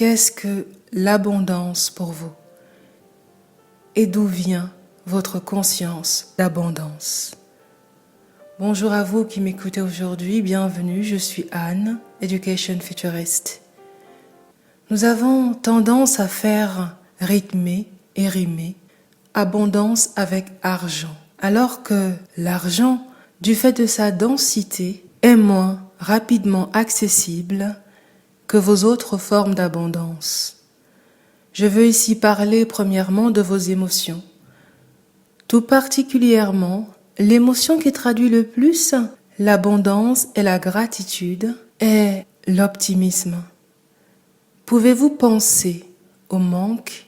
Qu'est-ce que l'abondance pour vous? Et d'où vient votre conscience d'abondance? Bonjour à vous qui m'écoutez aujourd'hui, bienvenue, je suis Anne, Education Futurist. Nous avons tendance à faire rythmer et rimer abondance avec argent, alors que l'argent, du fait de sa densité, est moins rapidement accessible que vos autres formes d'abondance. Je veux ici parler premièrement de vos émotions. Tout particulièrement, l'émotion qui traduit le plus l'abondance et la gratitude est l'optimisme. Pouvez-vous penser au manque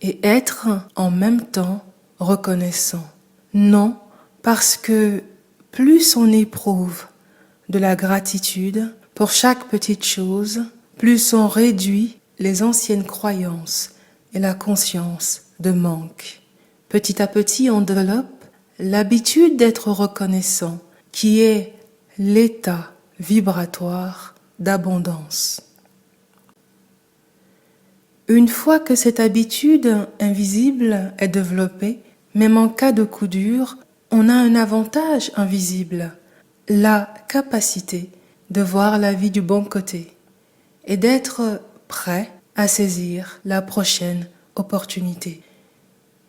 et être en même temps reconnaissant? Non, parce que plus on éprouve de la gratitude pour chaque petite chose, plus on réduit les anciennes croyances et la conscience de manque. Petit à petit, on développe l'habitude d'être reconnaissant, qui est l'état vibratoire d'abondance. Une fois que cette habitude invisible est développée, même en cas de coup dur, on a un avantage invisible, la capacité de voir la vie du bon côté et d'être prêt à saisir la prochaine opportunité.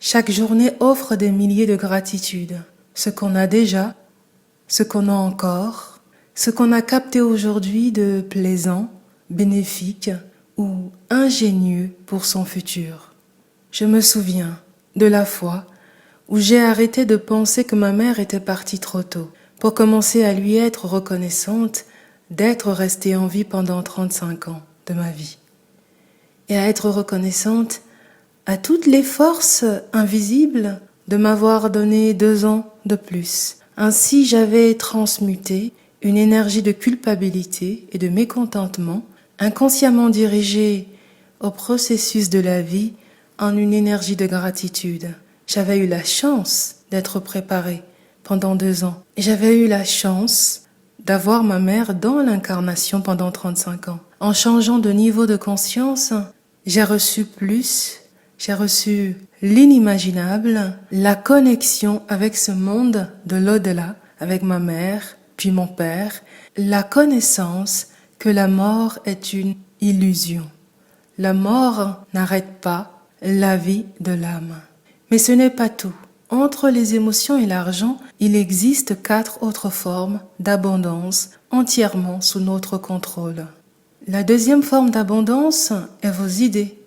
Chaque journée offre des milliers de gratitudes, ce qu'on a déjà, ce qu'on a encore, ce qu'on a capté aujourd'hui de plaisant, bénéfique ou ingénieux pour son futur. Je me souviens de la fois où j'ai arrêté de penser que ma mère était partie trop tôt pour commencer à lui être reconnaissante d'être restée en vie pendant 35 ans de ma vie et à être reconnaissante à toutes les forces invisibles de m'avoir donné 2 ans de plus. Ainsi, j'avais transmuté une énergie de culpabilité et de mécontentement inconsciemment dirigée au processus de la vie en une énergie de gratitude. J'avais eu la chance d'être préparée pendant 2 ans et j'avais eu la chance d'avoir ma mère dans l'incarnation pendant 35 ans. En changeant de niveau de conscience, j'ai reçu l'inimaginable, la connexion avec ce monde de l'au-delà, avec ma mère, puis mon père, la connaissance que la mort est une illusion. La mort n'arrête pas la vie de l'âme. Mais ce n'est pas tout. Entre les émotions et l'argent, il existe 4 autres formes d'abondance entièrement sous notre contrôle. La deuxième forme d'abondance est vos idées.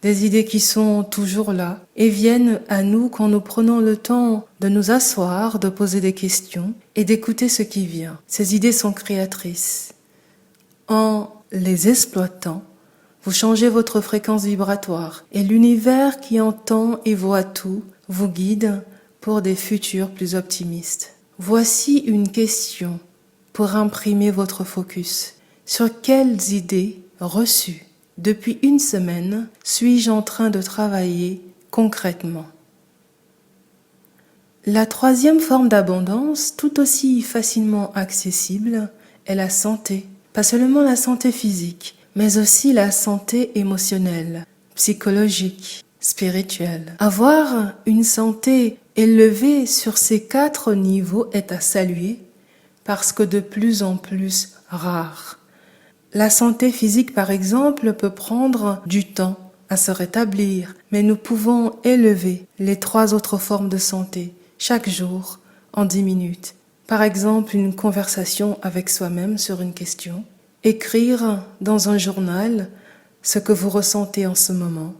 Des idées qui sont toujours là et viennent à nous quand nous prenons le temps de nous asseoir, de poser des questions et d'écouter ce qui vient. Ces idées sont créatrices. En les exploitant, vous changez votre fréquence vibratoire et l'univers qui entend et voit tout vous guide pour des futurs plus optimistes. Voici une question pour imprimer votre focus. Sur quelles idées reçues depuis 1 semaine suis-je en train de travailler concrètement? La troisième forme d'abondance, tout aussi facilement accessible, est la santé. Pas seulement la santé physique, mais aussi la santé émotionnelle, psychologique, spirituelle. Avoir une santé élevée sur ces 4 niveaux est à saluer parce que de plus en plus rare. La santé physique, par exemple, peut prendre du temps à se rétablir, mais nous pouvons élever les 3 autres formes de santé chaque jour en 10 minutes. Par exemple, une conversation avec soi-même sur une question, écrire dans un journal ce que vous ressentez en ce moment,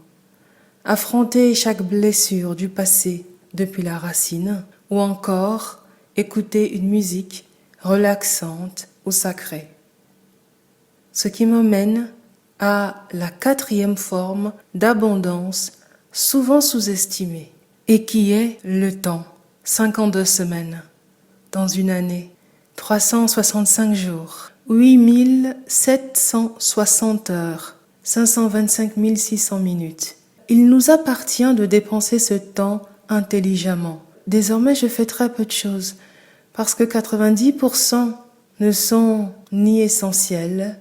affronter chaque blessure du passé depuis la racine, ou encore écouter une musique relaxante ou sacrée. Ce qui m'amène à la 4e forme d'abondance souvent sous-estimée et qui est le temps. 52 semaines dans une année, 365 jours, 8760 heures, 525 600 minutes. Il nous appartient de dépenser ce temps intelligemment. Désormais, je fais très peu de choses parce que 90% ne sont ni essentiels,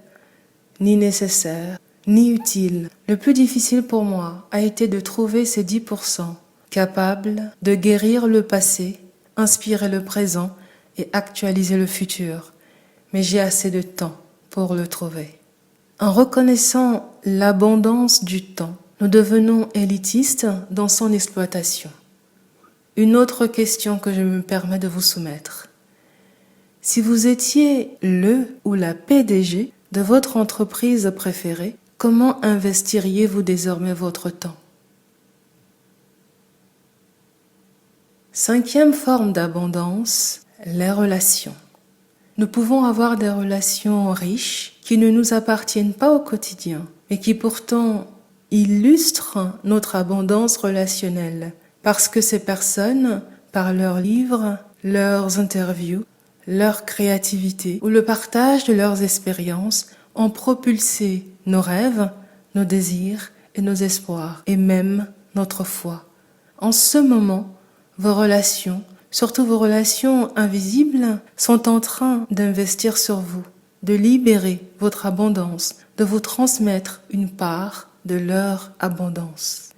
ni nécessaires, ni utile. Le plus difficile pour moi a été de trouver ces 10% capables de guérir le passé, inspirer le présent et actualiser le futur. Mais j'ai assez de temps pour le trouver. En reconnaissant l'abondance du temps, nous devenons élitistes dans son exploitation. Une autre question que je me permets de vous soumettre. Si vous étiez le ou la PDG de votre entreprise préférée, comment investiriez-vous désormais votre temps? 5e forme d'abondance, les relations. Nous pouvons avoir des relations riches qui ne nous appartiennent pas au quotidien, mais qui pourtant illustrent notre abondance relationnelle, parce que ces personnes, par leurs livres, leurs interviews, leur créativité ou le partage de leurs expériences, ont propulsé nos rêves, nos désirs et nos espoirs, et même notre foi. En ce moment, vos relations, surtout vos relations invisibles, sont en train d'investir sur vous, de libérer votre abondance, de vous transmettre une part de leur abondance.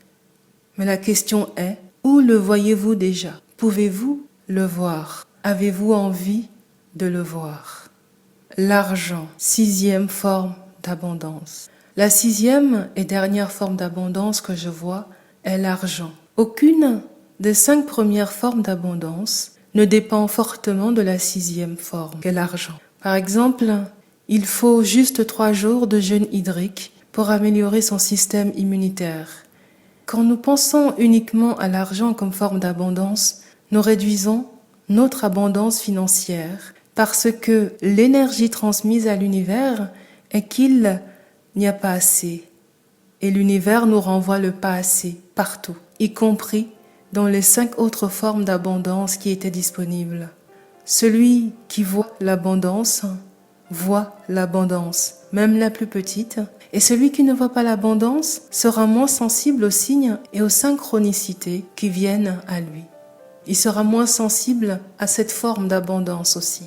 Mais la question est, où le voyez-vous déjà? Pouvez-vous le voir? Avez-vous envie de le voir? L'argent, 6e forme d'abondance. La 6e et dernière forme d'abondance que je vois est l'argent. Aucune des 5 premières formes d'abondance ne dépend fortement de la 6e forme, qu'est l'argent. Par exemple, il faut juste 3 jours de jeûne hydrique pour améliorer son système immunitaire. Quand nous pensons uniquement à l'argent comme forme d'abondance, nous réduisons notre abondance financière parce que l'énergie transmise à l'univers est qu'il n'y a pas assez. Et l'univers nous renvoie le pas assez partout, y compris dans les 5 autres formes d'abondance qui étaient disponibles. Celui qui voit l'abondance, même la plus petite, et celui qui ne voit pas l'abondance sera moins sensible aux signes et aux synchronicités qui viennent à lui. Il sera moins sensible à cette forme d'abondance aussi.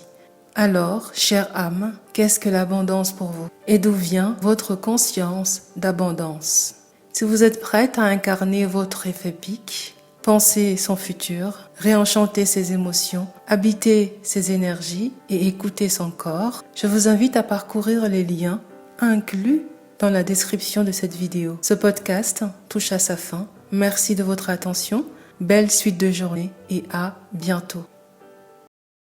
Alors, chère âme, qu'est-ce que l'abondance pour vous? Et d'où vient votre conscience d'abondance? Si vous êtes prête à incarner votre effet pic, penser son futur, réenchanter ses émotions, habiter ses énergies et écouter son corps, je vous invite à parcourir les liens inclus dans la description de cette vidéo. Ce podcast touche à sa fin. Merci de votre attention, belle suite de journée et à bientôt.